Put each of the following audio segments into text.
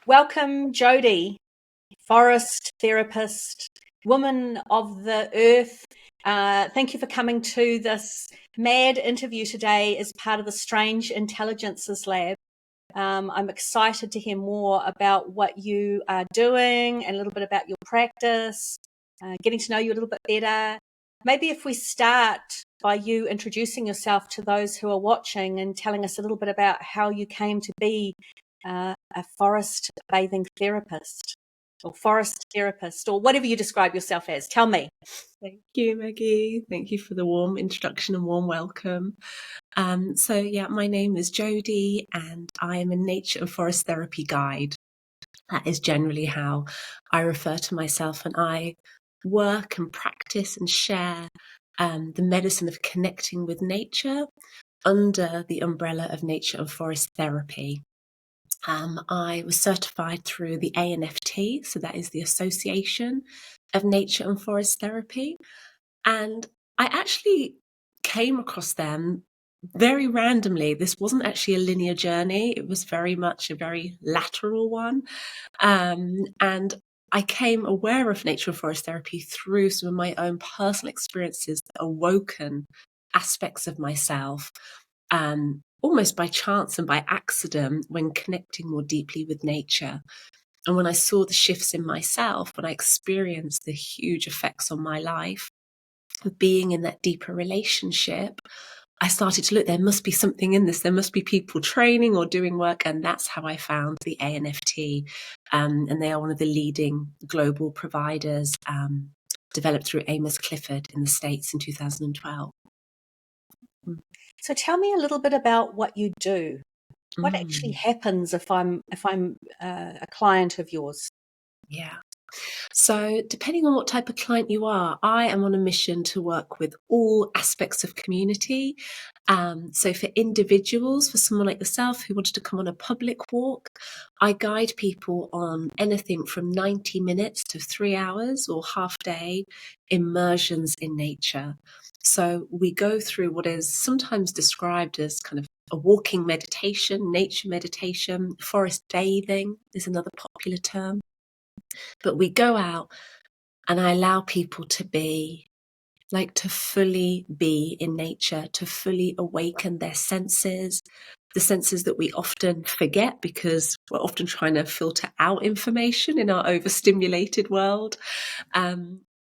Welcome, Jodie, forest therapist, woman of the earth. Thank you for coming to this mad interview today as part of the Strange Intelligences Lab. I'm excited to hear more about what you are doing and a little bit about your practice, getting to know you a little bit better. Maybe if we start by you introducing yourself to those who are watching and telling us a little bit about how you came to be a forest bathing therapist or forest therapist or whatever you describe yourself as. Tell me. Thank you, Maggie. Thank you for the warm introduction and warm welcome. My name is Jodie and I am a nature and forest therapy guide. That is generally how I refer to myself, and I work and practice and share the medicine of connecting with nature under the umbrella of nature and forest therapy. I was certified through the ANFT, so that is the Association of Nature and Forest Therapy. And I actually came across them very randomly. This wasn't actually a linear journey. It was very much a very lateral one. And I came aware of nature and forest therapy through some of my own personal experiences that awoken aspects of myself, almost by chance and by accident when connecting more deeply with nature. And when I saw the shifts in myself, when I experienced the huge effects on my life of being in that deeper relationship, I started to look, there must be something in this. There must be people training or doing work. And that's how I found the ANFT. And they are one of the leading global providers, developed through Amos Clifford in the States in 2012. So tell me a little bit about what you do. What actually happens if I'm a client of yours? Yeah. So depending on what type of client you are, I am on a mission to work with all aspects of community. So for individuals, for someone like yourself who wanted to come on a public walk, I guide people on anything from 90 minutes to 3 hours or half day immersions in nature. So we go through what is sometimes described as kind of a walking meditation, nature meditation. Forest bathing is another popular term. But we go out and I allow people to be, like, to fully be in nature, to fully awaken their senses, the senses that we often forget because we're often trying to filter out information in our overstimulated world.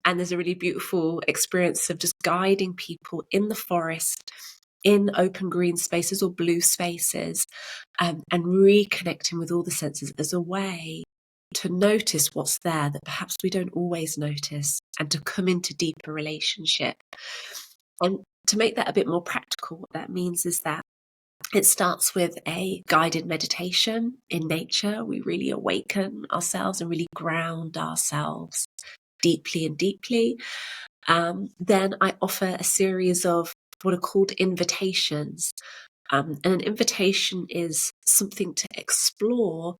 And there's a really beautiful experience of just guiding people in the forest, in open green spaces or blue spaces, and reconnecting with all the senses as a way to notice what's there that perhaps we don't always notice, and to come into deeper relationship. And to make that a bit more practical, what that means is that it starts with a guided meditation in nature. We really awaken ourselves and really ground ourselves deeply and deeply. Then I offer a series of what are called invitations. And an invitation is something to explore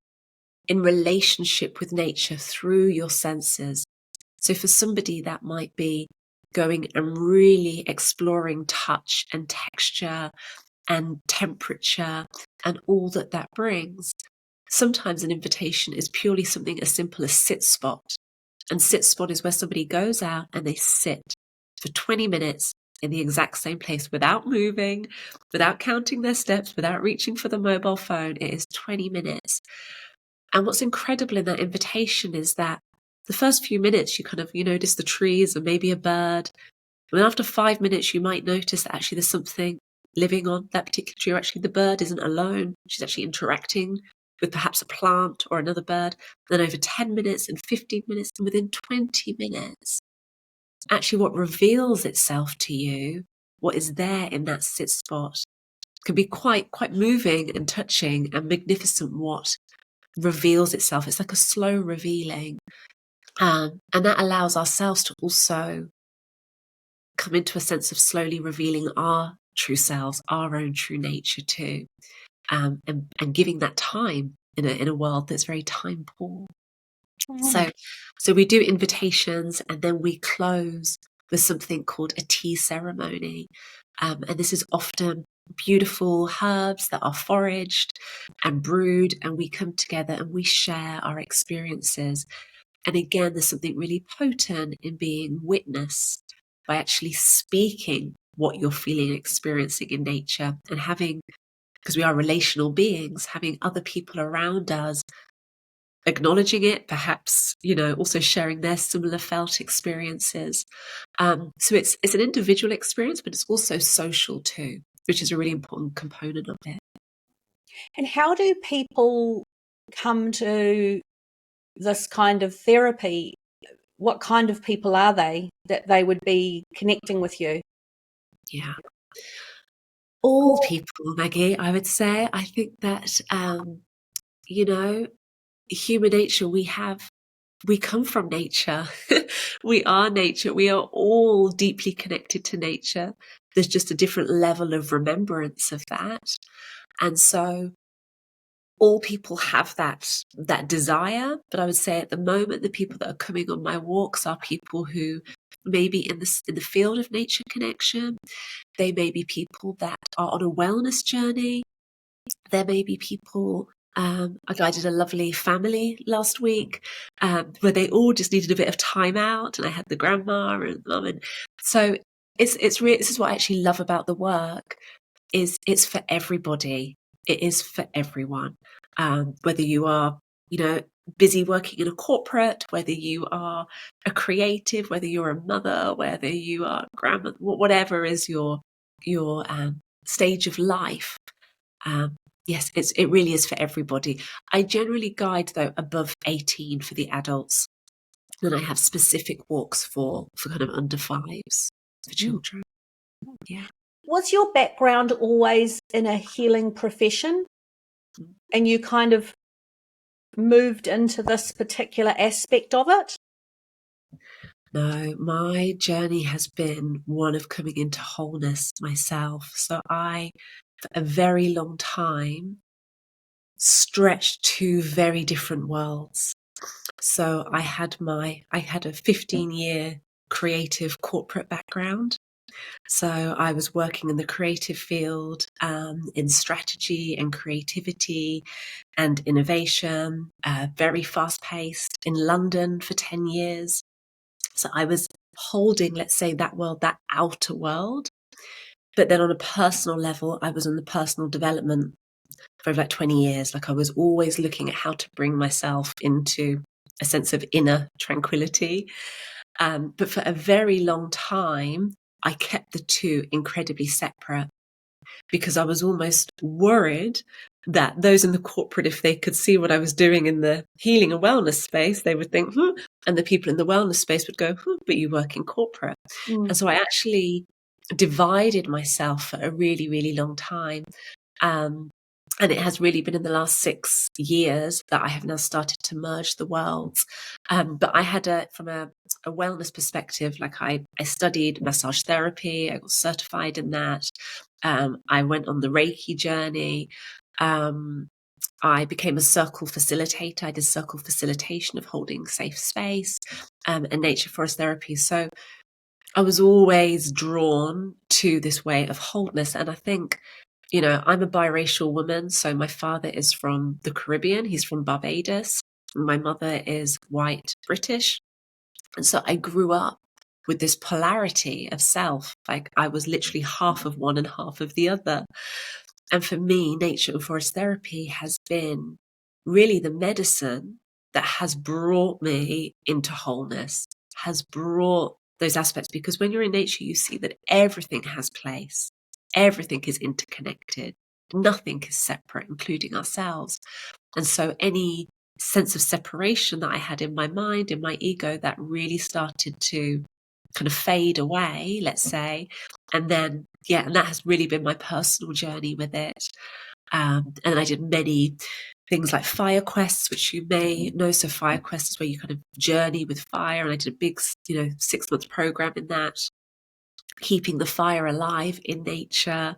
in relationship with nature through your senses. So for somebody, that might be going and really exploring touch and texture and temperature and all that that brings. Sometimes an invitation is purely something as simple as sit spot. And sit spot is where somebody goes out and they sit for 20 minutes in the exact same place without moving, without counting their steps, without reaching for the mobile phone. It is 20 minutes. And what's incredible in that invitation is that the first few minutes, you notice the trees and maybe a bird. And then after 5 minutes, you might notice that actually there's something living on that particular tree, or actually the bird isn't alone. She's actually interacting with perhaps a plant or another bird. Then over 10 minutes and 15 minutes, and within 20 minutes, actually what reveals itself to you, what is there in that sit spot, can be quite moving and touching and magnificent what reveals itself. It's like a slow revealing. And that allows ourselves to also come into a sense of slowly revealing our true selves, our own true nature too. And giving that time in a world that's very time poor. Mm. So we do invitations, and then we close with something called a tea ceremony. And this is often beautiful herbs that are foraged and brewed, and we come together and we share our experiences. And again, there's something really potent in being witnessed by actually speaking what you're feeling and experiencing in nature, and having, because we are relational beings, having other people around us acknowledging it, perhaps, also sharing their similar felt experiences. So it's an individual experience, but it's also social too, which is a really important component of it. And how do people come to this kind of therapy? What kind of people are they that they would be connecting with you? Yeah. All people, Maggie, I would say. I think that, human nature, we come from nature. We are nature. We are all deeply connected to nature. There's just a different level of remembrance of that. And so all people have that desire. But I would say at the moment, the people that are coming on my walks are people who maybe in the field of nature connection. They may be people that are on a wellness journey. There may be people. I guided a lovely family last week where they all just needed a bit of time out, and I had the grandma and mum, and so it's really, this is what I actually love about the work, is it's for everybody. It is for everyone, whether you are, busy working in a corporate, whether you are a creative, whether you're a mother, whether you are a grandmother, whatever is your stage of life. Yes, it really is for everybody. I generally guide, though, above 18 for the adults. Then I have specific walks for kind of under fives for children. Yeah. Was your background always in a healing profession, and you kind of moved into this particular aspect of it? No, my journey has been one of coming into wholeness myself. So I, for a very long time, stretched two very different worlds. So I had a 15-year creative corporate background. So I was working in the creative field, in strategy and creativity and innovation, very fast paced in London for 10 years. So I was holding, let's say, that world, that outer world. But then on a personal level, I was in the personal development for like 20 years. Like I was always looking at how to bring myself into a sense of inner tranquility. But for a very long time, I kept the two incredibly separate, because I was almost worried that those in the corporate, if they could see what I was doing in the healing and wellness space, they would think, and the people in the wellness space would go, but you work in corporate. And so I actually divided myself for a really, really long time. And it has really been in the last 6 years that I have now started to merge the worlds. But I had from a wellness perspective, like I studied massage therapy, I got certified in that. I went on the Reiki journey. I became a circle facilitator. I did circle facilitation of holding safe space, and nature forest therapy. So I was always drawn to this way of wholeness. And I think, I'm a biracial woman. So my father is from the Caribbean. He's from Barbados. My mother is white British. And so I grew up with this polarity of self. Like I was literally half of one and half of the other. And for me, nature and forest therapy has been really the medicine that has brought me into wholeness, has brought those aspects, because when you're in nature, you see that everything has place. Everything is interconnected. Nothing is separate, including ourselves. And so any sense of separation that I had in my mind, in my ego, that really started to kind of fade away, let's say. And then, and that has really been my personal journey with it. And I did many things like fire quests, which you may know. So fire quests is where you kind of journey with fire. And I did a big, 6-month program in that, keeping the fire alive in nature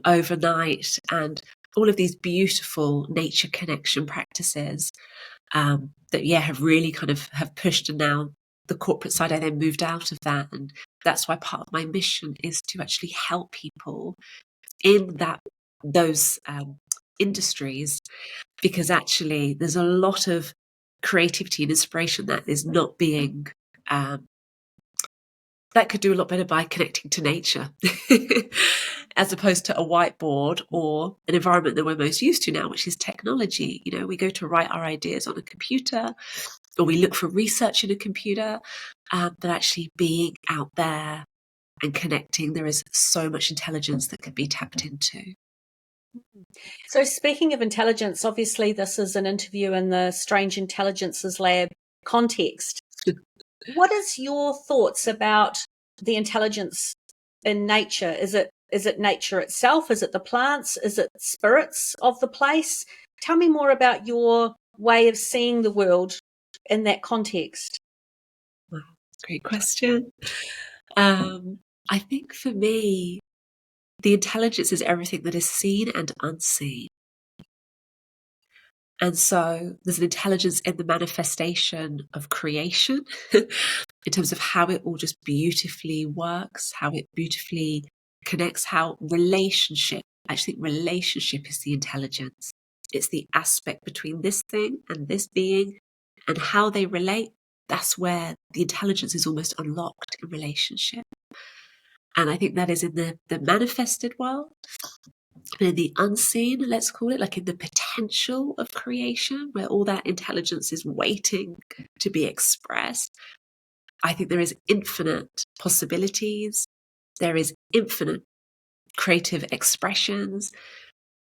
overnight, and all of these beautiful nature connection practices. that have really kind of have pushed, and now the corporate side I then moved out of that, and that's why part of my mission is to actually help people in those industries, because actually there's a lot of creativity and inspiration that is not being that could do a lot better by connecting to nature as opposed to a whiteboard or an environment that we're most used to now, which is technology. We go to write our ideas on a computer, or we look for research in a computer, but actually being out there and connecting, there is so much intelligence that can be tapped into. So speaking of intelligence, obviously this is an interview in the Strange Intelligences Lab context. What is your thoughts about the intelligence in nature? Is it nature itself? Is it the plants? Is it spirits of the place? Tell me more about your way of seeing the world in that context. Wow, great question. I think for me, the intelligence is everything that is seen and unseen. And so there's an intelligence in the manifestation of creation in terms of how it all just beautifully works, how it beautifully connects, how relationship, I actually think relationship is the intelligence. It's the aspect between this thing and this being and how they relate. That's where the intelligence is almost unlocked in relationship. And I think that is in the manifested world. And in the unseen, let's call it, like in the potential of creation, where all that intelligence is waiting to be expressed, I think there is infinite possibilities. There is infinite creative expressions.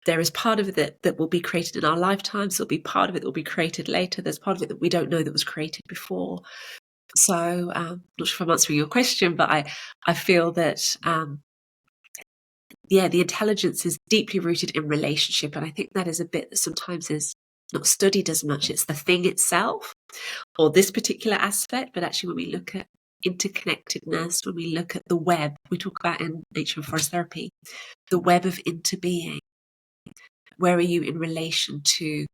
There is part of it that will be created in our lifetimes. There'll be part of it that will be created later. There's part of it that we don't know that was created before. So I'm not sure if I'm answering your question, but I feel that the intelligence is deeply rooted in relationship. And I think that is a bit that sometimes is not studied as much. It's the thing itself or this particular aspect. But actually, when we look at interconnectedness, when we look at the web, we talk about in nature and forest therapy, the web of interbeing. Where are you in relation to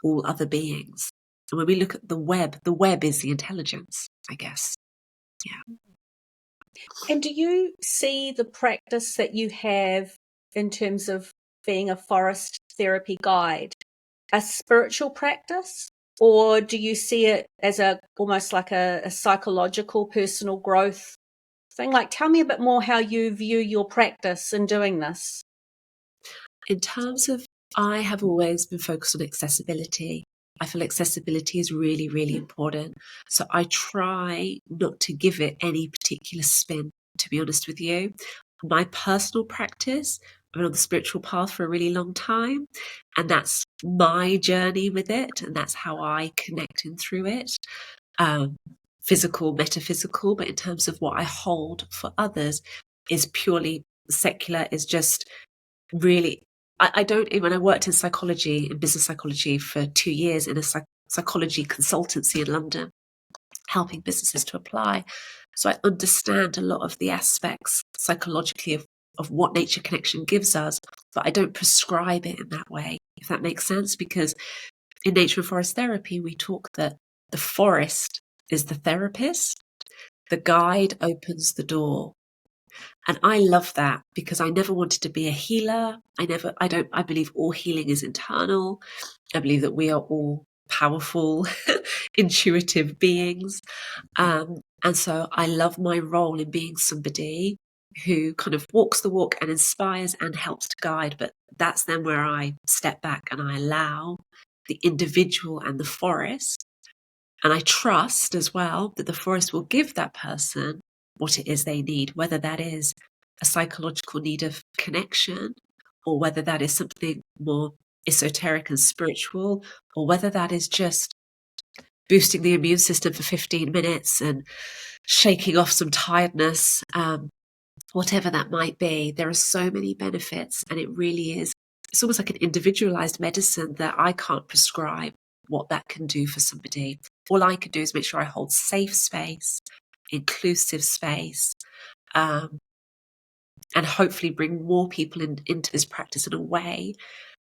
all other beings? And when we look at the web is the intelligence, I guess. Yeah. And do you see the practice that you have in terms of being a forest therapy guide a spiritual practice, or do you see it as almost like a psychological personal growth thing? Like, tell me a bit more how you view your practice in doing this. In terms of, I have always been focused on accessibility. I feel accessibility is really, really important. So I try not to give it any particular spin, to be honest with you. My personal practice, I've been on the spiritual path for a really long time, and that's my journey with it, and that's how I connect in through it. Physical, metaphysical, but in terms of what I hold for others is purely secular, is just really, I don't, when I worked in psychology, in business psychology for 2 years in a psychology consultancy in London, helping businesses to apply. So I understand a lot of the aspects psychologically of what nature connection gives us, but I don't prescribe it in that way, if that makes sense, because in nature and forest therapy, we talk that the forest is the therapist, the guide opens the door. And I love that because I never wanted to be a healer. I believe all healing is internal. I believe that we are all powerful, intuitive beings. And so I love my role in being somebody who kind of walks the walk and inspires and helps to guide. But that's then where I step back and I allow the individual and the forest. And I trust as well that the forest will give that person what it is they need, whether that is a psychological need of connection, or whether that is something more esoteric and spiritual, or whether that is just boosting the immune system for 15 minutes and shaking off some tiredness, whatever that might be. There are so many benefits, and it really is, it's almost like an individualized medicine that I can't prescribe what that can do for somebody. All I can do is make sure I hold safe space, inclusive space, and hopefully bring more people into this practice in a way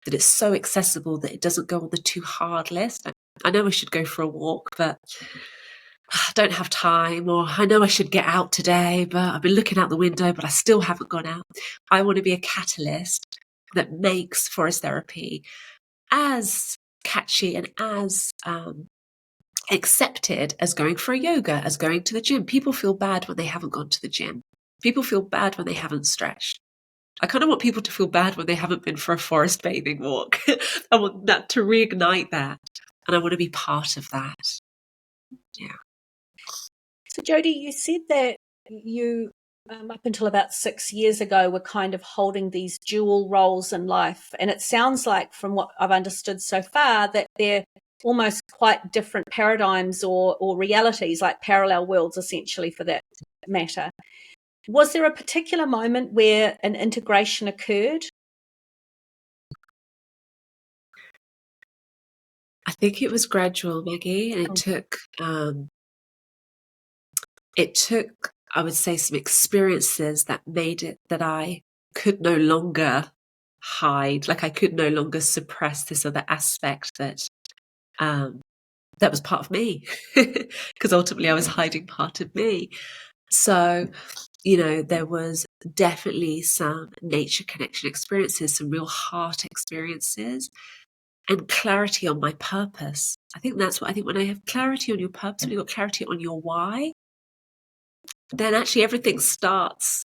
that it's so accessible that it doesn't go on the too hard list. I know I should go for a walk, but I don't have time, or I know I should get out today, but I've been looking out the window, but I still haven't gone out. I want to be a catalyst that makes forest therapy as catchy and as accepted as going for a yoga, as going to the gym. People feel bad when they haven't gone to the gym. People feel bad when they haven't stretched. I kind of want people to feel bad when they haven't been for a forest bathing walk. I want that to reignite that. And I want to be part of that. Yeah. So, Jodie, you said that you, up until about 6 years ago, were kind of holding these dual roles in life. And it sounds like, from what I've understood so far, that they're almost quite different paradigms or realities, like parallel worlds, essentially, for that matter. Was there a particular moment where an integration occurred? I think it was gradual, Maggie, and it took, I would say, some experiences that made it that I could no longer hide, like I could no longer suppress this other aspect that that was part of me, because ultimately I was hiding part of me. So, there was definitely some nature connection experiences, some real heart experiences, and clarity on my purpose. I think that's what I think when I have clarity on your purpose, when you've got clarity on your why, then actually everything starts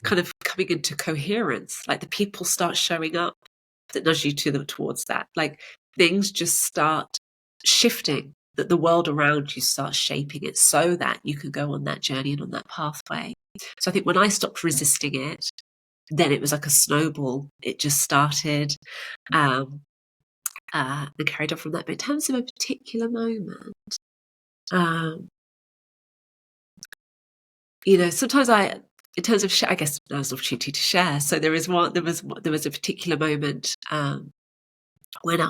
kind of coming into coherence. Like the people start showing up that nudge you towards that. Like things just start shifting, that the world around you starts shaping it so that you can go on that journey and on that pathway. So I think when I stopped resisting it, then it was like a snowball. It just started and carried on from that. But in terms of a particular moment, sometimes in terms of I guess there was an opportunity to share. So there was a particular moment when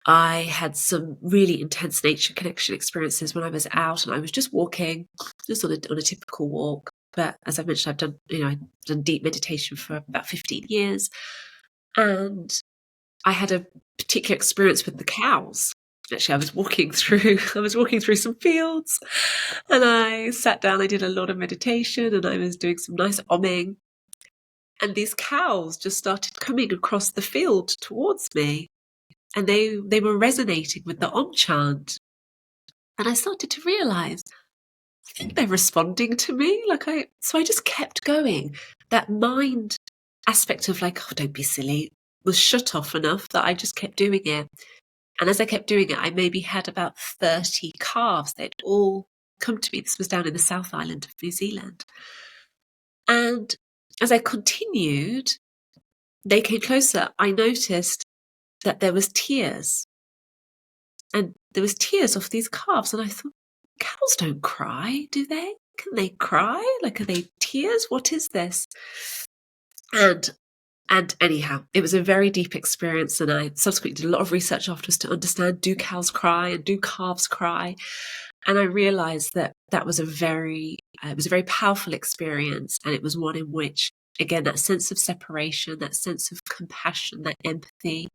I had some really intense nature connection experiences when I was out and I was just walking, just on a typical walk. But as I mentioned, I've done deep meditation for about 15 years, and I had a particular experience with the cows. Actually, I was walking through some fields, and I sat down. I did a lot of meditation, and I was doing some nice omming. And these cows just started coming across the field towards me, and they were resonating with the Om chant. And I started to realize, I think they're responding to me. So I just kept going. That mind aspect of like, oh, don't be silly, was shut off enough that I just kept doing it. And as I kept doing it, I maybe had about 30 calves. They'd all come to me. This was down in the South Island of New Zealand. And as I continued, they came closer. I noticed that there was tears. And there was tears off these calves. And I thought, cows don't cry, do they? Can they cry? Like, are they tears? What is this? And anyhow, it was a very deep experience, and I subsequently did a lot of research afterwards to understand, do cows cry and do calves cry? And I realized that was a very powerful experience, and it was one in which, again, that sense of separation, that sense of compassion, that empathy,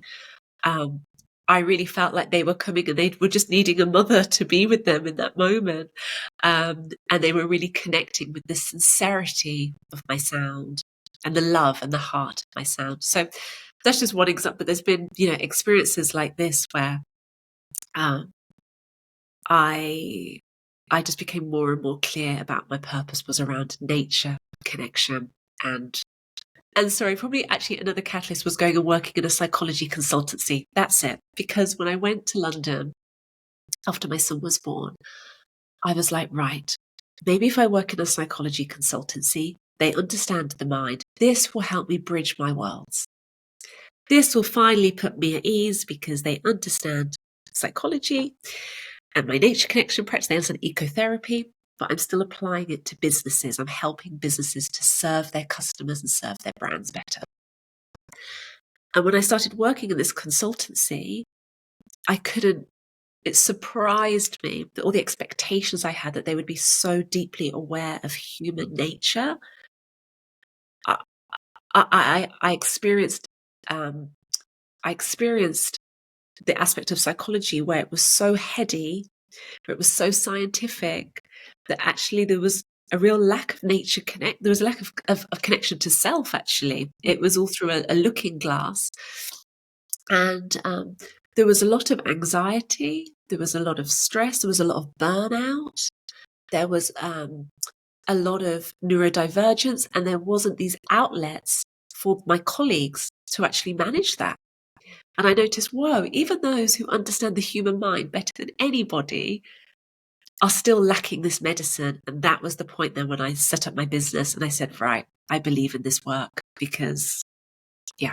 I really felt like they were coming and they were just needing a mother to be with them in that moment. And they were really connecting with the sincerity of my sound and the love and the heart of my sound. So that's just one example. But there's been, experiences like this where I just became more and more clear about my purpose was around nature, connection, and sorry, probably actually another catalyst was going and working in a psychology consultancy. That's it. Because when I went to London after my son was born, I was like, right, maybe if I work in a psychology consultancy, they understand the mind. This will help me bridge my worlds. This will finally put me at ease because they understand psychology and my nature connection practice. They understand ecotherapy, but I'm still applying it to businesses. I'm helping businesses to serve their customers and serve their brands better. And when I started working in this consultancy, it surprised me that all the expectations I had that they would be so deeply aware of human nature. I experienced the aspect of psychology where it was so heady, where it was so scientific, that actually there was a real lack of nature connect. There was a lack of connection to self. Actually, it was all through a looking glass, and there was a lot of anxiety. There was a lot of stress. There was a lot of burnout. There was a lot of neurodivergence, and there wasn't these outlets for my colleagues to actually manage that. And I noticed, whoa, even those who understand the human mind better than anybody are still lacking this medicine. And that was the point then when I set up my business and I said, right, I believe in this work, because yeah,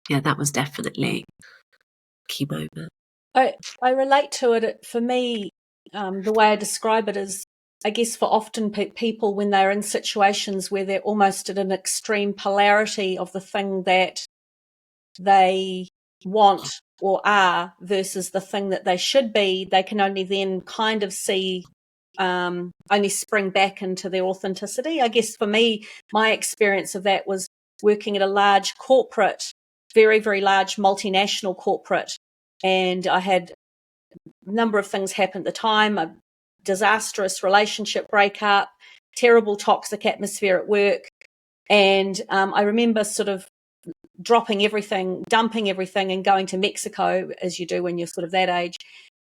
that was definitely a key moment. I relate to it. For me, the way I describe it is, I guess for often people when they're in situations where they're almost at an extreme polarity of the thing that they want or are versus the thing that they should be, they can only then kind of see, only spring back into their authenticity. I guess for me, my experience of that was working at a large corporate, very, very large multinational corporate. And I had a number of things happen at the time, a disastrous relationship breakup, terrible toxic atmosphere at work. And I remember sort of dumping everything and going to Mexico, as you do when you're sort of that age.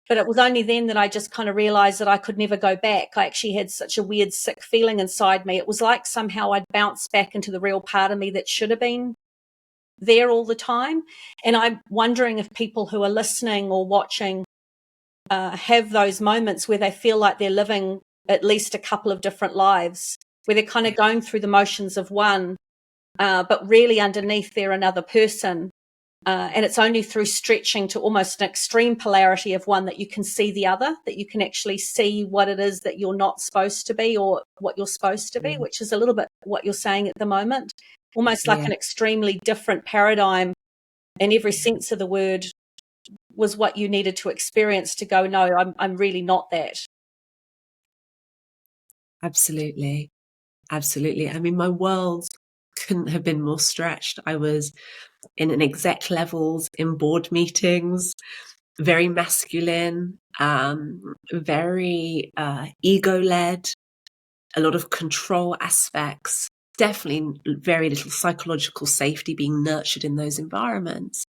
But it was only then that I just kind of realized that I could never go back. I actually had such a weird, sick feeling inside me. It was like somehow I'd bounced back into the real part of me that should have been there all the time. And I'm wondering if people who are listening or watching have those moments where they feel like they're living at least a couple of different lives, where they're kind of going through the motions of one, but really underneath they're another person. And it's only through stretching to almost an extreme polarity of one that you can see the other, that you can actually see what it is that you're not supposed to be or what you're supposed to be, which is a little bit what you're saying at the moment, almost like an extremely different paradigm in every sense of the word was what you needed to experience to go, no, I'm really not that. Absolutely. Absolutely. I mean, my world couldn't have been more stretched. I was in an exec levels, in board meetings, very masculine, very ego-led, a lot of control aspects, definitely very little psychological safety being nurtured in those environments.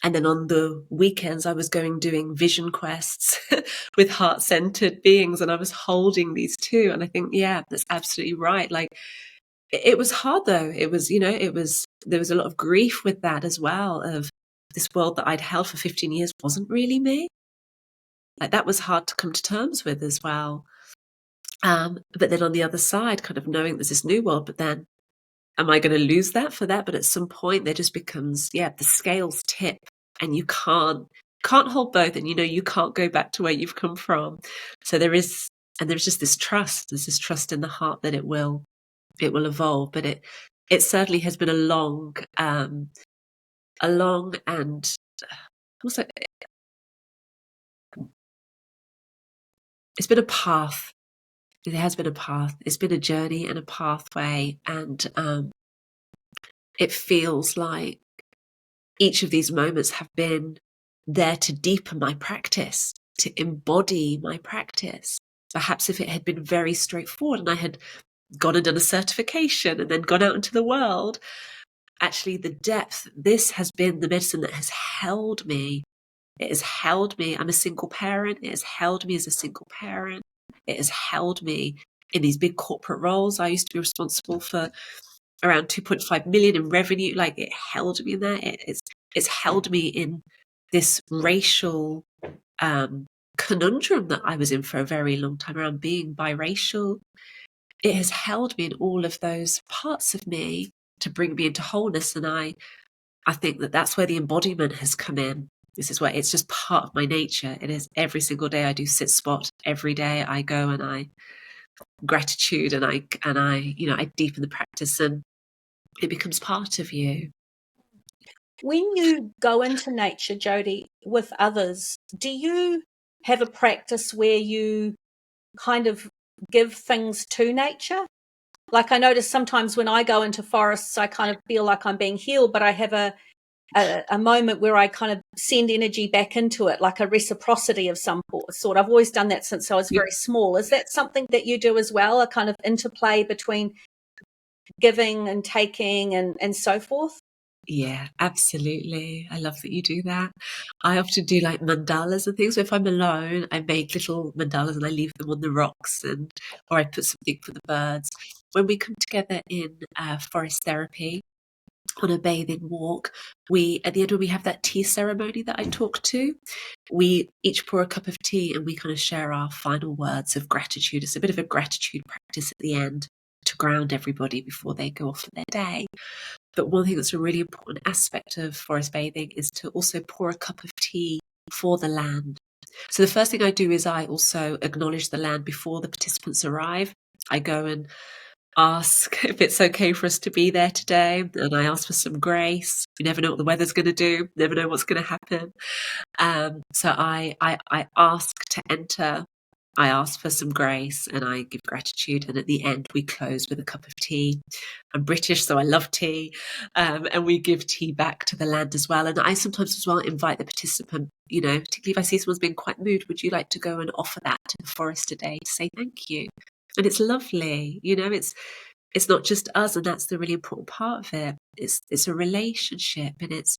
And then on the weekends, I was doing vision quests with heart-centered beings, and I was holding these two. And I think, yeah, that's absolutely right. Like, it was hard though. It was, there was a lot of grief with that as well, of this world that I'd held for 15 years wasn't really me. Like, that was hard to come to terms with as well. But then on the other side, kind of knowing there's this new world, but then am I going to lose that for that? But at some point there just becomes, the scales tip and you can't hold both. And, you can't go back to where you've come from. So there's just this trust. There's this trust in the heart that it will evolve. But it certainly has been a long and also it's been a path. It has been a path. It's been a journey and a pathway. And it feels like each of these moments have been there to deepen my practice, to embody my practice. Perhaps if it had been very straightforward and I had gone and done a certification and then gone out into the world, actually the depth, this has been the medicine that has held me. It has held me. I'm a single parent. It has held me as a single parent. It has held me in these big corporate roles. I used to be responsible for around 2.5 million in revenue. Like, it held me in there. It's held me in this racial conundrum that I was in for a very long time around being biracial. It has held me in all of those parts of me to bring me into wholeness. And I think that that's where the embodiment has come in. This is where it's just part of my nature. It is every single day I do sit spot. Every day I go and I gratitude and I I deepen the practice and it becomes part of you. When you go into nature, Jodie, with others, do you have a practice where you kind of give things to nature? Like, I notice sometimes when I go into forests, I kind of feel like I'm being healed, but I have a a moment where I kind of send energy back into it, like a reciprocity of some sort. I've always done that since I was very small. Is that something that you do as well, a kind of interplay between giving and taking and so forth? Yeah, absolutely. I love that you do that. I often do like mandalas and things. So if I'm alone, I make little mandalas and I leave them on the rocks, or I put something for the birds. When we come together in forest therapy on a bathing walk, we at the end when we have that tea ceremony that I talked to, we each pour a cup of tea and we kind of share our final words of gratitude. It's a bit of a gratitude practice at the end to ground everybody before they go off for their day. But one thing that's a really important aspect of forest bathing is to also pour a cup of tea for the land. So the first thing I do is I also acknowledge the land before the participants arrive. I go and ask if it's okay for us to be there today, and I ask for some grace. You never know what the weather's going to do, never know what's going to happen. So I ask to enter. I ask for some grace and I give gratitude. And at the end, we close with a cup of tea. I'm British, so I love tea. And we give tea back to the land as well. And I sometimes as well invite the participant, particularly if I see someone's been quite moved, would you like to go and offer that to the forest today to say thank you? And it's lovely, it's not just us, and that's the really important part of it. It's a relationship, and it's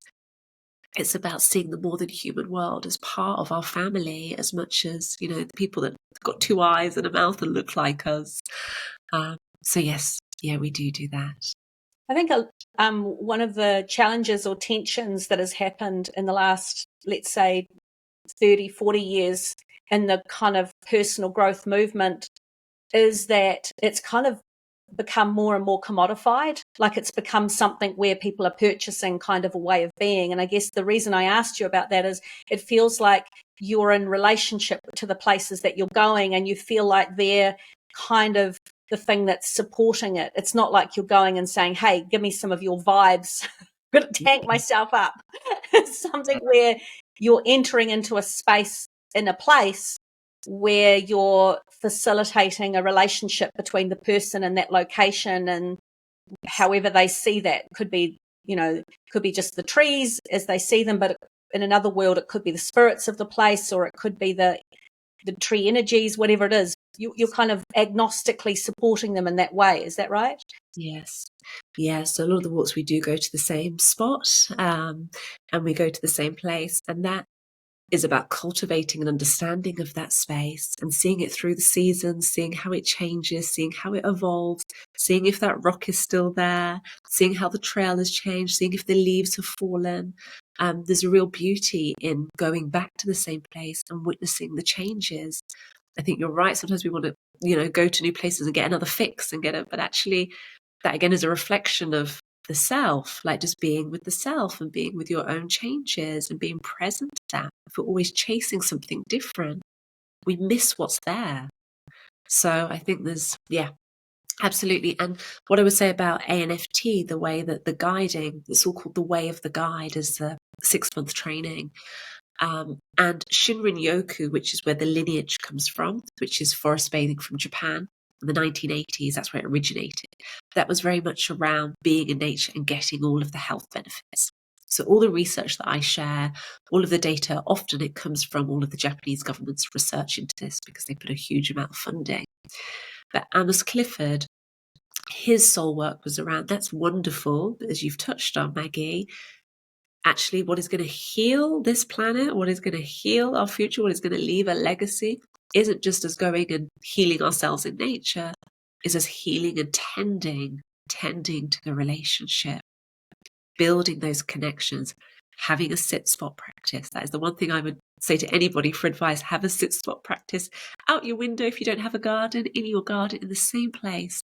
about seeing the more than human world as part of our family as much as, the people that have got two eyes and a mouth and look like us. So yes, we do that. I think one of the challenges or tensions that has happened in the last, let's say, 30, 40 years in the kind of personal growth movement is that it's kind of become more and more commodified. Like it's become something where people are purchasing kind of a way of being. And I guess the reason I asked you about that is it feels like you're in relationship to the places that you're going and you feel like they're kind of the thing that's supporting it. It's not like you're going and saying, hey, give me some of your vibes. I'm going to tank myself up. It's something where you're entering into a space in a place where you're facilitating a relationship between the person and that location, and however they see that could be, could be just the trees as they see them, but in another world, it could be the spirits of the place, or it could be the tree energies, whatever it is. You're kind of agnostically supporting them in that way. Is that right? Yes. Yeah. So a lot of the walks we do go to the same spot, and we go to the same place, and that is about cultivating an understanding of that space and seeing it through the seasons, seeing how it changes, seeing how it evolves, seeing if that rock is still there, seeing how the trail has changed, seeing if the leaves have fallen. There's a real beauty in going back to the same place and witnessing the changes. I think you're right. Sometimes we want to, go to new places and get another fix and get it, but actually that again is a reflection of the self, like just being with the self and being with your own changes and being present to that. If we're always chasing something different, we miss what's there. So I think absolutely. And what I would say about ANFT, the way that the guiding, it's all called the way of the guide, is the 6-month training. And Shinrin Yoku, which is where the lineage comes from, which is forest bathing from Japan in the 1980s, that's where it originated. That was very much around being in nature and getting all of the health benefits. So all the research that I share, all of the data, often it comes from all of the Japanese government's research into this because they put a huge amount of funding. But Amos Clifford, his soul work was around, that's wonderful, as you've touched on, Maggie. Actually, what is going to heal this planet, what is going to heal our future, what is going to leave a legacy, isn't just us going and healing ourselves in nature, is us healing and tending to the relationship, building those connections, having a sit spot practice. That is the one thing I would say to anybody for advice. Have a sit spot practice out your window if you don't have a garden, in your garden, in the same place,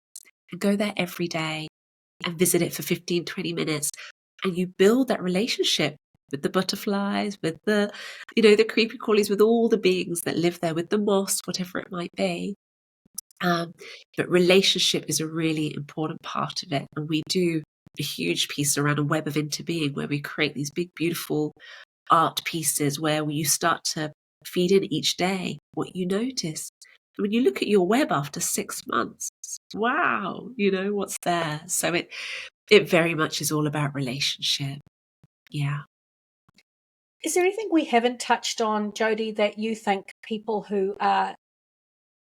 and go there every day and visit it for 15, 20 minutes. And you build that relationship with the butterflies, with the, the creepy crawlies, with all the beings that live there, with the moss, whatever it might be. But relationship is a really important part of it. And we do a huge piece around a web of interbeing where we create these big, beautiful art pieces where you start to feed in each day what you notice. And when you look at your web after 6 months, wow, what's there. So it very much is all about relationship. Yeah. Is there anything we haven't touched on, Jodie, that you think people who are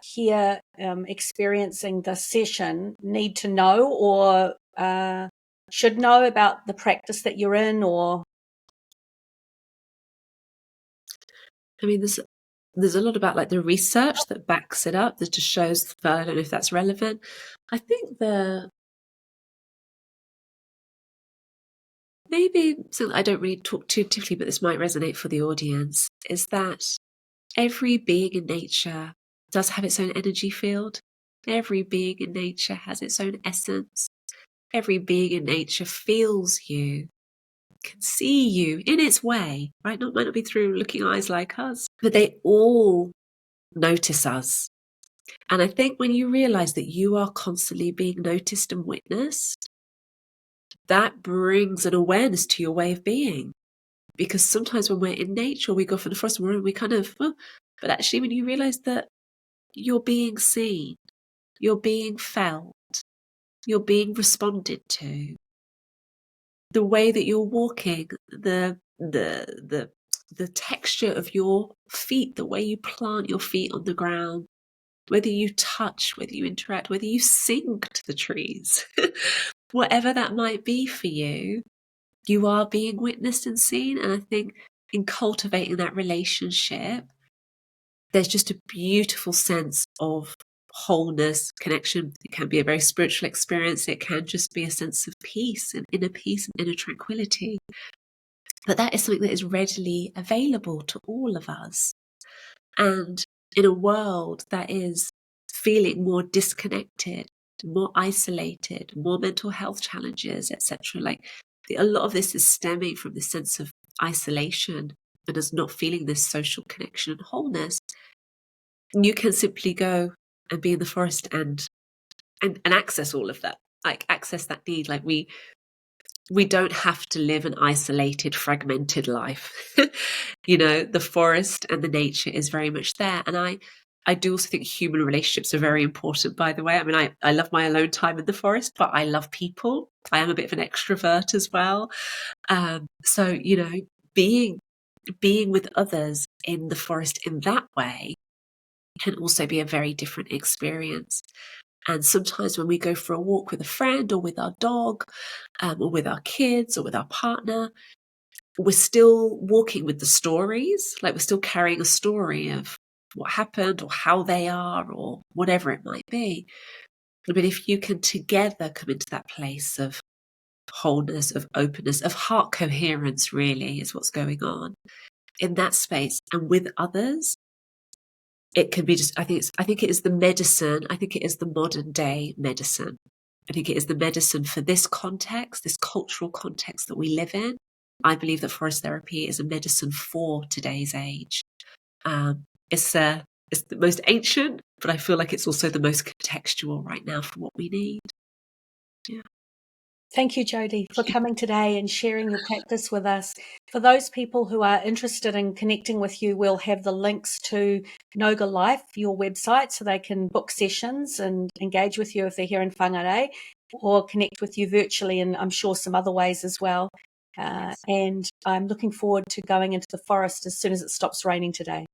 here experiencing this session need to know or should know about the practice that you're in? Or I mean, there's a lot about like the research that backs it up that just shows, but I don't know if that's relevant. I think maybe something I don't really talk to typically, but this might resonate for the audience, is that every being in nature does have its own energy field. Every being in nature has its own essence. Every being in nature feels you, can see you in its way, right? Might not be through looking eyes like us, but they all notice us. And I think when you realize that you are constantly being noticed and witnessed, that brings an awareness to your way of being. Because sometimes when we're in nature, we go for the forest, we kind of, but actually when you realize that you're being seen, you're being felt, you're being responded to, the way that you're walking, the texture of your feet, the way you plant your feet on the ground, whether you touch, whether you interact, whether you sing to the trees, whatever that might be for you, you are being witnessed and seen. And I think in cultivating that relationship, there's just a beautiful sense of wholeness, connection. It can be a very spiritual experience. It can just be a sense of peace and inner tranquility. But that is something that is readily available to all of us. And in a world that is feeling more disconnected, more isolated, more mental health challenges, etc., like a lot of this is stemming from this sense of isolation and us not feeling this social connection and wholeness. You can simply go and be in the forest and access all of that, like access that need. Like we don't have to live an isolated, fragmented life. The forest and the nature is very much there. And I do also think human relationships are very important, by the way. I mean, I love my alone time in the forest, but I love people. I am a bit of an extrovert as well. So, being with others in the forest in that way can also be a very different experience. And sometimes when we go for a walk with a friend or with our dog or with our kids or with our partner, we're still walking with the stories, like we're still carrying a story of what happened or how they are or whatever it might be. But if you can together come into that place of wholeness, of openness, of heart coherence, really is what's going on in that space and with others, it can be just, I think it is the medicine. I think it is the modern day medicine. I think it is the medicine for this context, this cultural context that we live in. I believe that forest therapy is a medicine for today's age. It's the most ancient, but I feel like it's also the most contextual right now for what we need. Yeah. Thank you, Jodie, for coming today and sharing your practice with us. For those people who are interested in connecting with you, we'll have the links to Noga Life, your website, so they can book sessions and engage with you if they're here in Whangarei, or connect with you virtually, and I'm sure some other ways as well. And I'm looking forward to going into the forest as soon as it stops raining today.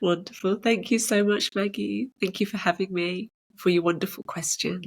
Wonderful. Thank you so much, Maggie. Thank you for having me, for your wonderful questions.